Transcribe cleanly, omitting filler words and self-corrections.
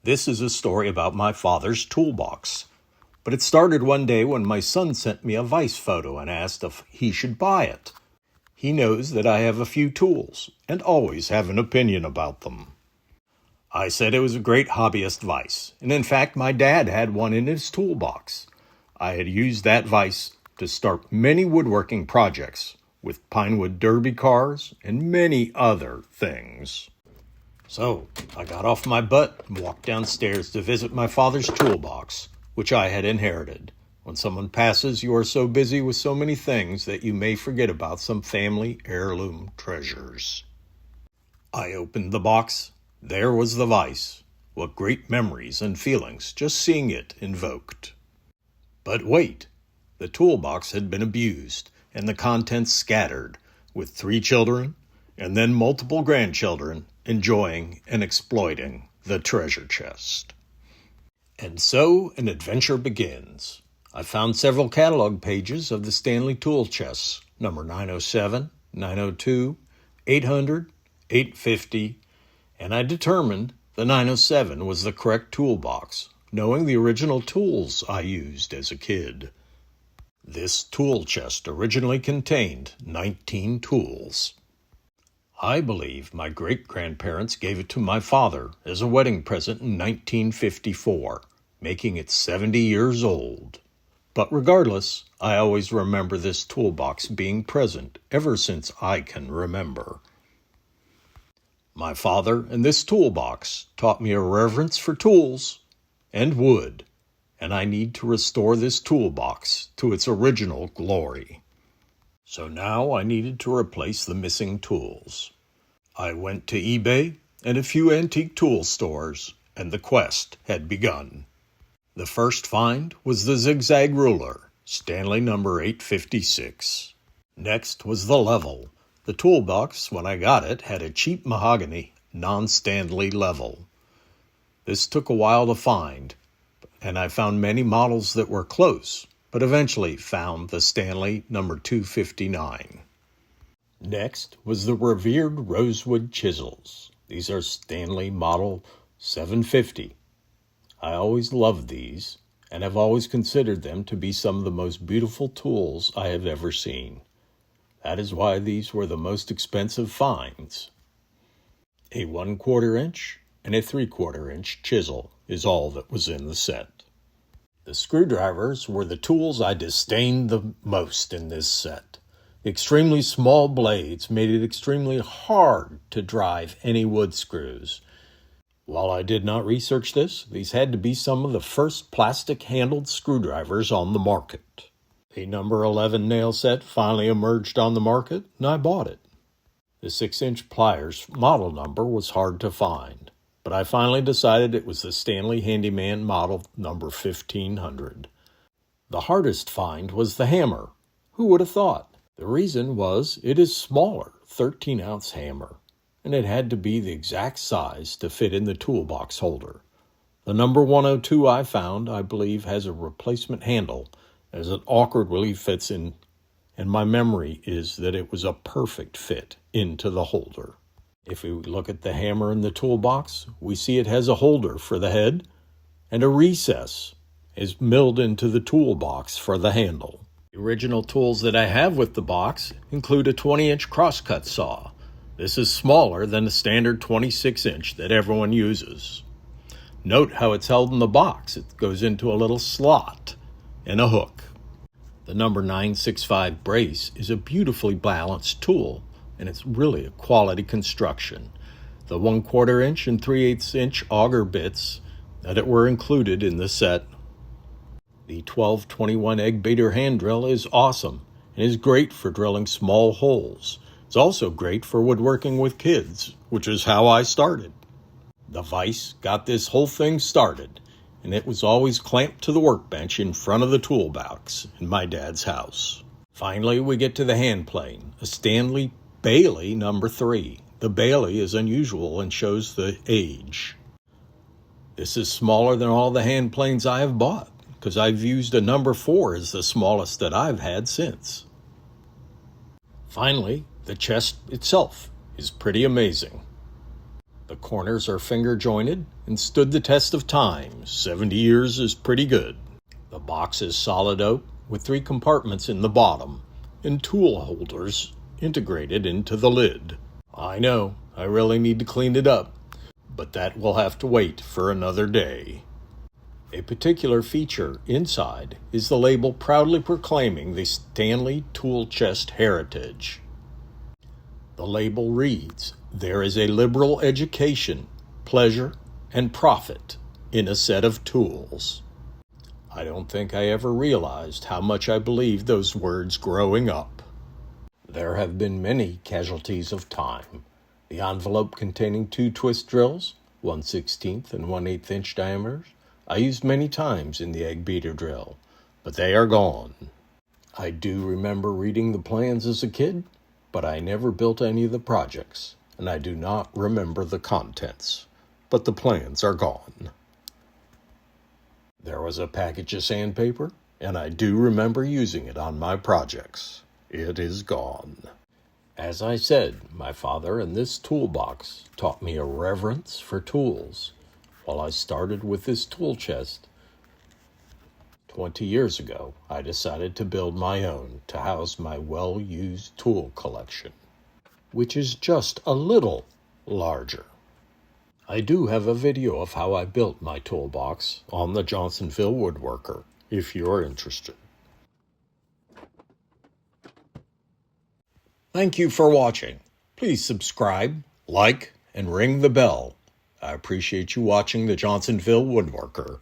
This is a story about my father's toolbox. But it started one day when my son sent me a Vice photo and asked if he should buy it. He knows that I have a few tools and always have an opinion about them. I said it was a great hobbyist vise, and in fact my dad had one in his toolbox. I had used that vise to start many woodworking projects with pinewood derby cars and many other things. So I got off my butt and walked downstairs to visit my father's toolbox, which I had inherited. When someone passes, you are so busy with so many things that you may forget about some family heirloom treasures. I opened the box. There was the vise. What great memories and feelings just seeing it invoked. But wait, the toolbox had been abused and the contents scattered, with 3 children and then multiple grandchildren enjoying and exploiting the treasure chest. And so an adventure begins. I found several catalog pages of the Stanley Tool Chests, number 907, 902, 800, 850, and I determined the 907 was the correct toolbox, knowing the original tools I used as a kid. This tool chest originally contained 19 tools. I believe my great-grandparents gave it to my father as a wedding present in 1954, making it 70 years old. But regardless, I always remember this toolbox being present ever since I can remember. My father and this toolbox taught me a reverence for tools and wood, and I need to restore this toolbox to its original glory. So now I needed to replace the missing tools. I went to eBay and a few antique tool stores, and the quest had begun. The first find was the zigzag ruler, Stanley number 856. Next was the level. The toolbox, when I got it, had a cheap mahogany, non-Stanley level. This took a while to find, and I found many models that were close, but eventually found the Stanley number 259. Next was the revered rosewood chisels. These are Stanley model 750. I always loved these, and have always considered them to be some of the most beautiful tools I have ever seen. That is why these were the most expensive finds. A 1/4 inch and a 3/4 inch chisel is all that was in the set. The screwdrivers were the tools I disdained the most in this set. The extremely small blades made it extremely hard to drive any wood screws. While I did not research this, these had to be some of the first plastic-handled screwdrivers on the market. A number 11 nail set finally emerged on the market, and I bought it. The 6-inch pliers model number was hard to find, but I finally decided it was the Stanley Handyman model number 1500. The hardest find was the hammer. Who would have thought? The reason was it is smaller, 13-ounce hammer, and it had to be the exact size to fit in the toolbox holder. The number 102 I found, I believe, has a replacement handle, as it awkwardly fits in, and my memory is that it was a perfect fit into the holder. If we look at the hammer in the toolbox, we see it has a holder for the head, and a recess is milled into the toolbox for the handle. The original tools that I have with the box include a 20-inch crosscut saw. This is smaller than the standard 26-inch that everyone uses. Note how it's held in the box. It goes into a little slot and a hook. The number 965 brace is a beautifully balanced tool, and it's really a quality construction. The 1/4 inch and 3/8 inch auger bits that were included in the set. The 1221 egg beater hand drill is awesome and is great for drilling small holes. It's also great for woodworking with kids, which is how I started. The vise got this whole thing started, and it was always clamped to the workbench in front of the toolbox in my dad's house. Finally, we get to the hand plane, a Stanley Bailey number 3. The Bailey is unusual and shows the age. This is smaller than all the hand planes I have bought, because I've used a number 4 as the smallest that I've had since. Finally, the chest itself is pretty amazing. The corners are finger jointed and stood the test of time. 70 years is pretty good. The box is solid oak with 3 compartments in the bottom and tool holders integrated into the lid. I know, I really need to clean it up, but that will have to wait for another day. A particular feature inside is the label proudly proclaiming the Stanley Tool Chest heritage. The label reads, "There is a liberal education, pleasure, and profit in a set of tools." I don't think I ever realized how much I believed those words growing up. There have been many casualties of time. The envelope containing 2 twist drills, 1/16 and 1/8 inch diameters, I used many times in the egg beater drill, but they are gone. I do remember reading the plans as a kid, but I never built any of the projects, and I do not remember the contents, but the plans are gone. There was a package of sandpaper, and I do remember using it on my projects. It is gone. As I said, my father and this toolbox taught me a reverence for tools. While I started with this tool chest 20 years ago, I decided to build my own to house my well-used tool collection, which is just a little larger. I do have a video of how I built my toolbox on the Johnsonville Woodworker, if you're interested. Thank you for watching. Please subscribe, like, and ring the bell. I appreciate you watching the Johnsonville Woodworker.